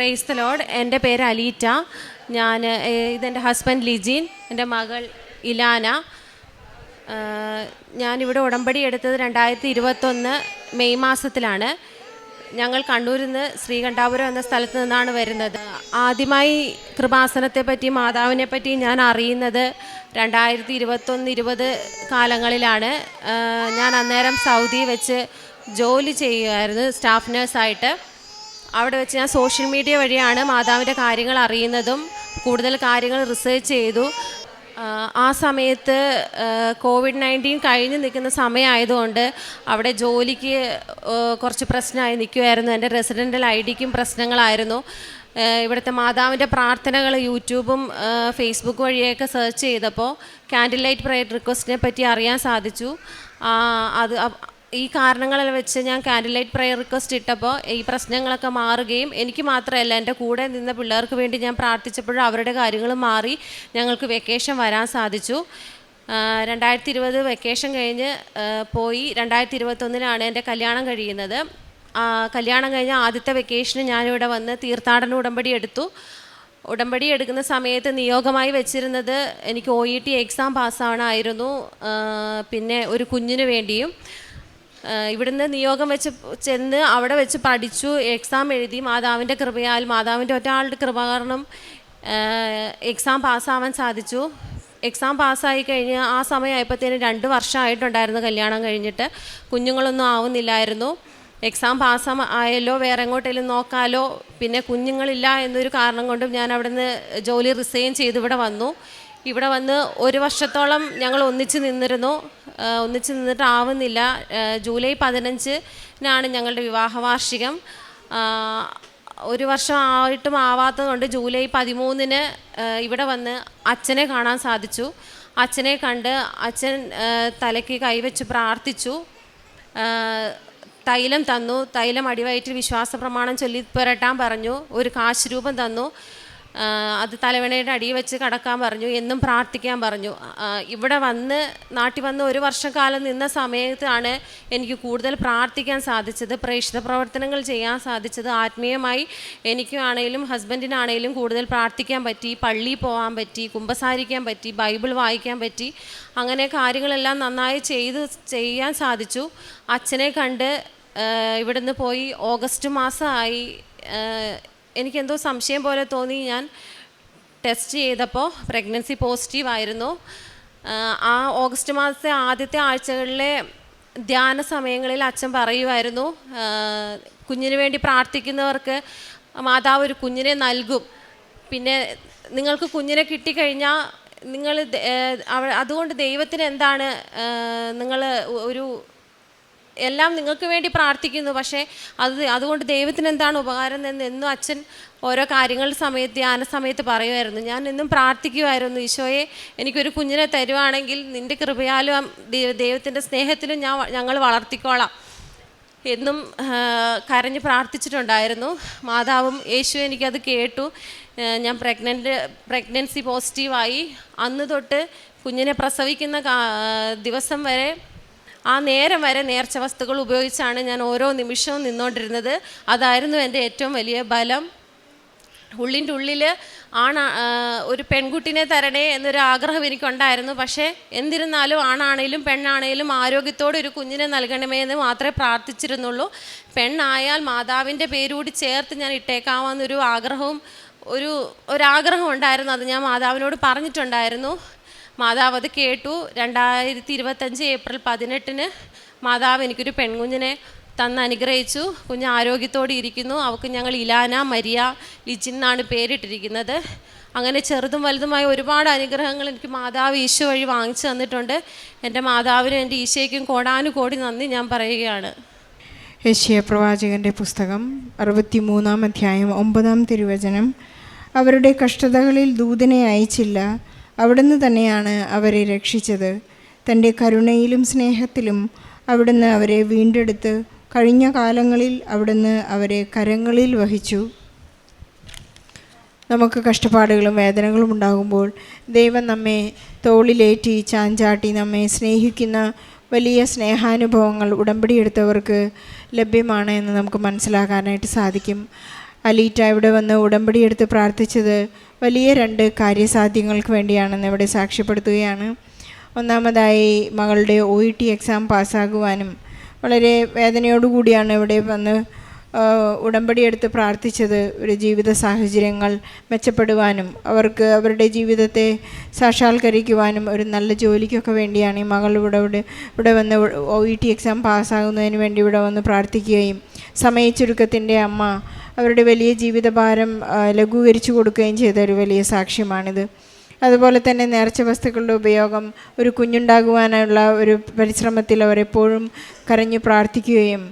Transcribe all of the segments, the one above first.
Praise the Lord. എൻ്റെ പേര് അലീറ്റ. ഇതെൻ്റെ ഹസ്ബൻഡ് ലിജിൻ, എൻ്റെ മകൾ ഇലാന. ഞാനിവിടെ ഉടമ്പടി എടുത്തത് 2021 മെയ് മാസത്തിലാണ്. ഞങ്ങൾ കണ്ണൂരിൽ നിന്ന് ശ്രീകണ്ഠാപുരം എന്ന സ്ഥലത്ത് നിന്നാണ് വരുന്നത്. ആദ്യമായി കൃപാസനത്തെപ്പറ്റി മാതാവിനെ പറ്റി ഞാൻ അറിയുന്നത് 2021-20 കാലങ്ങളിലാണ്. ഞാൻ അന്നേരം സൗദി വെച്ച് ജോലി ചെയ്യുമായിരുന്നു, സ്റ്റാഫ് നേഴ്സായിട്ട്. അവിടെ വെച്ച് ഞാൻ സോഷ്യൽ മീഡിയ വഴിയാണ് മാതാവിൻ്റെ കാര്യങ്ങൾ അറിയുന്നതും കൂടുതൽ കാര്യങ്ങൾ റിസർച്ച് ചെയ്തു. ആ സമയത്ത് COVID-19 കഴിഞ്ഞ് നിൽക്കുന്ന സമയമായതുകൊണ്ട് അവിടെ ജോലിക്ക് കുറച്ച് പ്രശ്നമായി നിൽക്കുമായിരുന്നു. എൻ്റെ റെസിഡൻ്റൽ ID-ക്കും പ്രശ്നങ്ങളായിരുന്നു. ഇവിടുത്തെ മാതാവിൻ്റെ പ്രാർത്ഥനകൾ യൂട്യൂബും ഫേസ്ബുക്ക് വഴിയൊക്കെ സെർച്ച് ചെയ്തപ്പോൾ കാൻഡിൽ ലൈറ്റ് പ്രയർ റിക്വസ്റ്റിനെ പറ്റി അറിയാൻ സാധിച്ചു. ഈ കാരണങ്ങളിൽ വെച്ച് ഞാൻ കാൻഡിൽ ലൈറ്റ് പ്രയർ റിക്വസ്റ്റ് ഇട്ടപ്പോൾ ഈ പ്രശ്നങ്ങളൊക്കെ മാറുകയും എനിക്ക് മാത്രമല്ല എൻ്റെ കൂടെ നിന്ന പിള്ളേർക്ക് വേണ്ടി ഞാൻ പ്രാർത്ഥിച്ചപ്പോഴും അവരുടെ കാര്യങ്ങൾ മാറി ഞങ്ങൾക്ക് വെക്കേഷൻ വരാൻ സാധിച്ചു. 2020 വെക്കേഷൻ കഴിഞ്ഞ് പോയി 2021 എൻ്റെ കല്യാണം കഴിയുന്നത്. കല്യാണം കഴിഞ്ഞ ആദ്യത്തെ വെക്കേഷന് ഞാനിവിടെ വന്ന് തീർത്ഥാടന ഉടമ്പടി എടുത്തു. ഉടമ്പടി എടുക്കുന്ന സമയത്ത് നിയോഗമായി വെച്ചിരുന്നത് എനിക്ക് OET എക്സാം പാസ്സാവണമായിരുന്നു, പിന്നെ ഒരു കുഞ്ഞിന് വേണ്ടിയും. ഇവിടുന്ന് നിയോഗം വെച്ച് ചെന്ന് അവിടെ വെച്ച് പഠിച്ചു, എക്സാം എഴുതി. മാതാവിൻ്റെ കൃപയാൽ, മാതാവിൻ്റെ ഒറ്റയാളുടെ കൃപ കാരണം എക്സാം പാസ്സാവാൻ സാധിച്ചു. എക്സാം പാസ്സായി കഴിഞ്ഞ് ആ സമയമായപ്പോഴത്തേന് 2 വർഷമായിട്ടുണ്ടായിരുന്നു കല്യാണം കഴിഞ്ഞിട്ട്. കുഞ്ഞുങ്ങളൊന്നും ആവുന്നില്ലായിരുന്നു. എക്സാം പാസ്സായല്ലോ, വേറെ എങ്ങോട്ടെങ്കിലും നോക്കാമല്ലോ. പിന്നെ കുഞ്ഞുങ്ങളില്ല എന്നൊരു കാരണം കൊണ്ടും ഞാൻ അവിടെ നിന്ന് ജോലി റിസൈൻ ചെയ്ത് ഇവിടെ വന്നു. ഇവിടെ വന്ന് 1 വർഷത്തോളം ഞങ്ങൾ ഒന്നിച്ച് നിന്നിട്ട് ആവുന്നില്ല. ജൂലൈ 15 ഞങ്ങളുടെ വിവാഹ വാർഷികം. 1 വർഷം ആയിട്ടും ആവാത്തതുകൊണ്ട് ജൂലൈ 13 ഇവിടെ വന്ന് അച്ഛനെ കാണാൻ സാധിച്ചു. അച്ഛനെ കണ്ട് അച്ഛൻ തലയ്ക്ക് കൈവച്ച് പ്രാർത്ഥിച്ചു, തൈലം തന്നു. തൈലം അടിവയറ്റിൽ വിശ്വാസ പ്രമാണം ചൊല്ലി പുരട്ടാൻ പറഞ്ഞു. ഒരു കാശ് രൂപം തന്നു, അത് തലവണയുടെ അടിയിൽ വെച്ച് കടക്കാൻ പറഞ്ഞു, എന്നും പ്രാർത്ഥിക്കാൻ പറഞ്ഞു. ഇവിടെ വന്ന് നാട്ടിൽ വന്ന് 1 വർഷക്കാലം നിന്ന സമയത്താണ് എനിക്ക് കൂടുതൽ പ്രാർത്ഥിക്കാൻ സാധിച്ചത്, പ്രേക്ഷിത പ്രവർത്തനങ്ങൾ ചെയ്യാൻ സാധിച്ചത്. ആത്മീയമായി എനിക്കാണേലും ഹസ്ബൻഡിനാണേലും കൂടുതൽ പ്രാർത്ഥിക്കാൻ പറ്റി, പള്ളിയിൽ പോകാൻ പറ്റി, കുമ്പസാരിക്കാൻ പറ്റി, ബൈബിൾ വായിക്കാൻ പറ്റി. അങ്ങനെ കാര്യങ്ങളെല്ലാം നന്നായി ചെയ്യാൻ സാധിച്ചു. അച്ഛനെ കണ്ട് ഇവിടുന്ന് പോയി ഓഗസ്റ്റ് മാസമായി. എനിക്കെന്തോ സംശയം പോലെ തോന്നി. ഞാൻ ടെസ്റ്റ് ചെയ്തപ്പോൾ പ്രഗ്നൻസി പോസിറ്റീവായിരുന്നു. ആ ഓഗസ്റ്റ് മാസത്തെ ആദ്യത്തെ ആഴ്ചകളിലെ ധ്യാന സമയങ്ങളിൽ അച്ഛൻ പറയുമായിരുന്നു, കുഞ്ഞിന് വേണ്ടി പ്രാർത്ഥിക്കുന്നവർക്ക് മാതാവ് ഒരു കുഞ്ഞിനെ നൽകും. പിന്നെ നിങ്ങൾക്ക് കുഞ്ഞിനെ കിട്ടിക്കഴിഞ്ഞാൽ നിങ്ങൾ അതുകൊണ്ട് ദൈവത്തിന് എന്താണ്, നിങ്ങൾ എല്ലാം നിങ്ങൾക്ക് വേണ്ടി പ്രാർത്ഥിക്കുന്നു, പക്ഷേ അതുകൊണ്ട് ദൈവത്തിന് എന്താണ് ഉപകാരം എന്നും അച്ഛൻ ഓരോ കാര്യങ്ങളുടെ ധ്യാന സമയത്ത് പറയുമായിരുന്നു. ഞാൻ എന്നും പ്രാർത്ഥിക്കുമായിരുന്നു, ഈശോയെ എനിക്കൊരു കുഞ്ഞിനെ തരുവാണെങ്കിൽ നിൻ്റെ കൃപയാലും ദൈവത്തിൻ്റെ സ്നേഹത്തിലും ഞങ്ങൾ വളർത്തിക്കോളാം എന്നും കരഞ്ഞ് പ്രാർത്ഥിച്ചിട്ടുണ്ടായിരുന്നു. മാതാവും യേശു എനിക്കത് കേട്ടു. ഞാൻ പ്രഗ്നൻസി പോസിറ്റീവായി. അന്ന് തൊട്ട് കുഞ്ഞിനെ പ്രസവിക്കുന്ന ദിവസം വരെ, ആ നേരം വരെ നേർച്ച വസ്തുക്കൾ ഉപയോഗിച്ചാണ് ഞാൻ ഓരോ നിമിഷവും നിന്നുകൊണ്ടിരുന്നത്. അതായിരുന്നു എൻ്റെ ഏറ്റവും വലിയ ബലം. ഉള്ളിൻ്റെ ഉള്ളിൽ ഒരു പെൺകുട്ടിനെ തരണേ എന്നൊരു ആഗ്രഹം എനിക്കുണ്ടായിരുന്നു. പക്ഷേ എന്തിരുന്നാലും ആണാണേലും പെണ്ണാണേലും ആരോഗ്യത്തോടെ ഒരു കുഞ്ഞിനെ നൽകണമേ എന്ന് മാത്രമേ പ്രാർത്ഥിച്ചിരുന്നുള്ളൂ. പെണ്ണായാൽ മാതാവിൻ്റെ പേരുകൂടി ചേർത്ത് ഞാൻ ഇട്ടേക്കാമെന്നൊരു ഒരാഗ്രഹം ഉണ്ടായിരുന്നു. അത് ഞാൻ മാതാവിനോട് പറഞ്ഞിട്ടുണ്ടായിരുന്നു. മാതാവ് അത് കേട്ടു. 2025 ഏപ്രിൽ 18 മാതാവ് എനിക്കൊരു പെൺകുഞ്ഞിനെ തന്ന് അനുഗ്രഹിച്ചു. കുഞ്ഞ് ആരോഗ്യത്തോടെ ഇരിക്കുന്നു. അവൾക്ക് ഞങ്ങൾ ഇലാന മരിയ ലിജിൻ എന്നാണ് പേരിട്ടിരിക്കുന്നത്. അങ്ങനെ ചെറുതും വലുതുമായ ഒരുപാട് അനുഗ്രഹങ്ങൾ എനിക്ക് മാതാവ് ഈശോ വഴി വാങ്ങിച്ചു തന്നിട്ടുണ്ട്. എൻ്റെ മാതാവിനും എൻ്റെ ഈശോയ്ക്കും കോടാനുകോടി നന്ദി ഞാൻ പറയുകയാണ്. യെശയ്യാ പ്രവാചകൻ്റെ പുസ്തകം 63-ാം അധ്യായം 9-ാം തിരുവചനം. അവരുടെ കഷ്ടതകളിൽ ദൂതനെ അയച്ചില്ല, അവിടുന്ന് തന്നെയാണ് അവരെ രക്ഷിച്ചത്. തൻ്റെ കരുണയിലും സ്നേഹത്തിലും അവിടുന്ന് അവരെ വീണ്ടെടുത്ത് കഴിഞ്ഞ കാലങ്ങളിൽ അവിടുന്ന് അവരെ കരങ്ങളിൽ വഹിച്ചു. നമുക്ക് കഷ്ടപ്പാടുകളും വേദനകളും ഉണ്ടാകുമ്പോൾ ദൈവം നമ്മെ തോളിലേറ്റി ചാഞ്ചാട്ടി നമ്മെ സ്നേഹിക്കുന്ന വലിയ സ്നേഹാനുഭവങ്ങൾ ഉടമ്പടി എടുത്തവർക്ക് ലഭ്യമാണ് എന്ന് നമുക്ക് മനസ്സിലാക്കാനായിട്ട് സാധിക്കും. അലീറ്റ ഇവിടെ വന്ന് ഉടമ്പടി എടുത്ത് പ്രാർത്ഥിച്ചത് വലിയ 2 കാര്യസാധ്യങ്ങൾക്ക് വേണ്ടിയാണെന്ന് ഇവിടെ സാക്ഷ്യപ്പെടുത്തുകയാണ്. ഒന്നാമതായി മകളുടെ OET എക്സാം പാസ്സാകുവാനും വളരെ വേദനയോടുകൂടിയാണ് ഇവിടെ വന്ന് ഉടമ്പടി എടുത്ത് പ്രാർത്ഥിച്ചത്. ഒരു ജീവിത സാഹചര്യങ്ങൾ മെച്ചപ്പെടുവാനും അവരുടെ ജീവിതത്തെ സാക്ഷാത്കരിക്കുവാനും ഒരു നല്ല ജോലിക്കൊക്കെ വേണ്ടിയാണ് ഈ മകൾ ഇവിടെ വന്ന് OET എക്സാം പാസ്സാകുന്നതിന് വേണ്ടി ഇവിടെ വന്ന് പ്രാർത്ഥിക്കുകയും സമയച്ചുരുക്കത്തിൻ്റെ അമ്മ അവരുടെ വലിയ ജീവിതഭാരം ലഘൂകരിച്ചു കൊടുക്കുകയും ചെയ്ത ഒരു വലിയ സാക്ഷ്യമാണിത്. അതുപോലെ തന്നെ നേർച്ച വസ്തുക്കളുടെ ഉപയോഗം ഒരു കുഞ്ഞുണ്ടാകുവാനുള്ള ഒരു പരിശ്രമത്തിൽ അവർ എപ്പോഴും കരഞ്ഞു പ്രാർത്ഥിക്കുകയും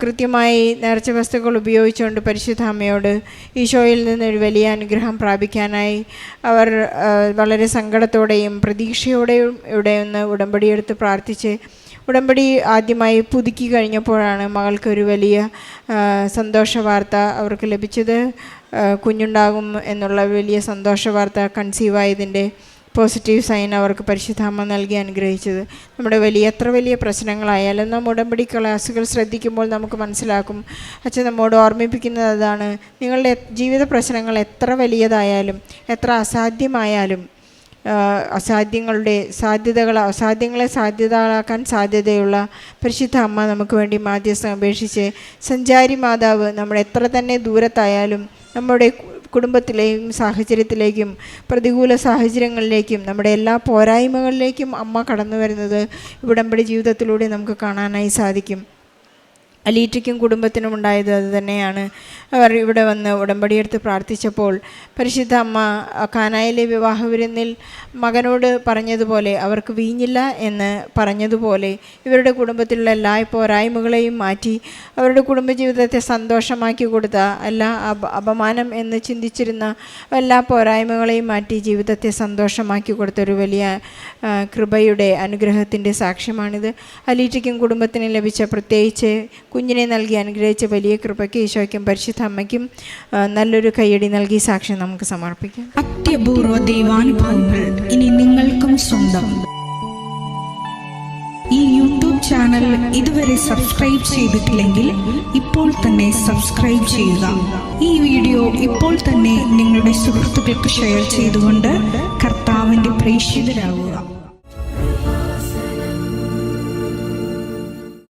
കൃത്യമായി നേർച്ച വസ്തുക്കൾ ഉപയോഗിച്ചുകൊണ്ട് പരിശുദ്ധ അമ്മയോട് ഈശോയിൽ നിന്നൊരു വലിയ അനുഗ്രഹം പ്രാപിക്കാനായി അവർ വളരെ സങ്കടത്തോടെയും പ്രതീക്ഷയോടെയും ഇവിടെ ഒന്ന് ഉടമ്പടിയെടുത്ത് പ്രാർത്ഥിച്ച് ഉടമ്പടി ആദ്യമായി പുതുക്കി കഴിഞ്ഞപ്പോഴാണ് മകൾക്കൊരു വലിയ സന്തോഷ വാർത്ത അവർക്ക് ലഭിച്ചത്. കുഞ്ഞുണ്ടാകും എന്നുള്ള വലിയ സന്തോഷ വാർത്ത, കൺസീവായതിൻ്റെ പോസിറ്റീവ് സൈൻ അവർക്ക് പരിശുദ്ധാമ്മ നൽകി അനുഗ്രഹിച്ചത്. നമ്മുടെ എത്ര വലിയ പ്രശ്നങ്ങളായാലും നാം ഉടമ്പടി ക്ലാസ്സുകൾ ശ്രദ്ധിക്കുമ്പോൾ നമുക്ക് മനസ്സിലാക്കും. അച്ഛൻ നമ്മോട് ഓർമ്മിപ്പിക്കുന്നത് അതാണ്, നിങ്ങളുടെ ജീവിത പ്രശ്നങ്ങൾ എത്ര വലിയതായാലും എത്ര അസാധ്യമായാലും അസാധ്യങ്ങളെ സാധ്യതകളാക്കാൻ സാധ്യതയുള്ള പരിശുദ്ധ അമ്മ നമുക്ക് വേണ്ടി മാധ്യസ്ഥം അപേക്ഷിച്ച് സഞ്ചാരി മാതാവ് നമ്മൾ എത്ര തന്നെ ദൂരത്തായാലും നമ്മുടെ കുടുംബത്തിലെയും സാഹചര്യത്തിലേക്കും പ്രതികൂല സാഹചര്യങ്ങളിലേക്കും നമ്മുടെ എല്ലാ പോരായ്മകളിലേക്കും അമ്മ കടന്നു വരുന്നത് ഉടമ്പടി ജീവിതത്തിലൂടെ നമുക്ക് കാണാനായി സാധിക്കും. അലീറ്റയ്ക്കും കുടുംബത്തിനും ഉണ്ടായത് അത് തന്നെയാണ്. അവർ ഇവിടെ വന്ന് ഉടമ്പടിയെടുത്ത് പ്രാർത്ഥിച്ചപ്പോൾ പരിശുദ്ധ അമ്മ കാനായിലെ വിവാഹ വിരുന്നിൽ മകനോട് പറഞ്ഞതുപോലെ, അവർക്ക് വീഞ്ഞില്ല എന്ന് പറഞ്ഞതുപോലെ ഇവരുടെ കുടുംബത്തിലുള്ള എല്ലാ പോരായ്മകളെയും മാറ്റി അവരുടെ കുടുംബജീവിതത്തെ സന്തോഷമാക്കി കൊടുത്ത, എല്ലാ അപമാനം എന്ന് ചിന്തിച്ചിരുന്ന എല്ലാ പോരായ്മകളെയും മാറ്റി ജീവിതത്തെ സന്തോഷമാക്കി കൊടുത്തൊരു വലിയ കൃപയുടെ അനുഗ്രഹത്തിൻ്റെ സാക്ഷ്യമാണിത്. അലീറ്റയ്ക്കും കുടുംബത്തിനും ലഭിച്ച, പ്രത്യേകിച്ച് കുഞ്ഞിനെ നൽകി അനുഗ്രഹിച്ച വലിയ കൃപയ്ക്ക് ഈശോയ്ക്കും പരിശുദ്ധ അമ്മയ്ക്കും നല്ലൊരു കയ്യടി നൽകി സാക്ഷ്യം നമുക്ക് സമർപ്പിക്കാം. അത്യപൂർവ ദൈവാനുഭവങ്ങൾ ഇനി നിങ്ങൾക്കും സ്വന്തം. ഈ യൂട്യൂബ് ചാനൽ ഇതുവരെ സബ്സ്ക്രൈബ് ചെയ്തിട്ടില്ലെങ്കിൽ ഇപ്പോൾ തന്നെ സബ്സ്ക്രൈബ് ചെയ്യുക. ഈ വീഡിയോ ഇപ്പോൾ തന്നെ നിങ്ങളുടെ സുഹൃത്തുക്കൾക്ക് ഷെയർ ചെയ്തുകൊണ്ട് കർത്താവിൻ്റെ പ്രേക്ഷിതരാകുക.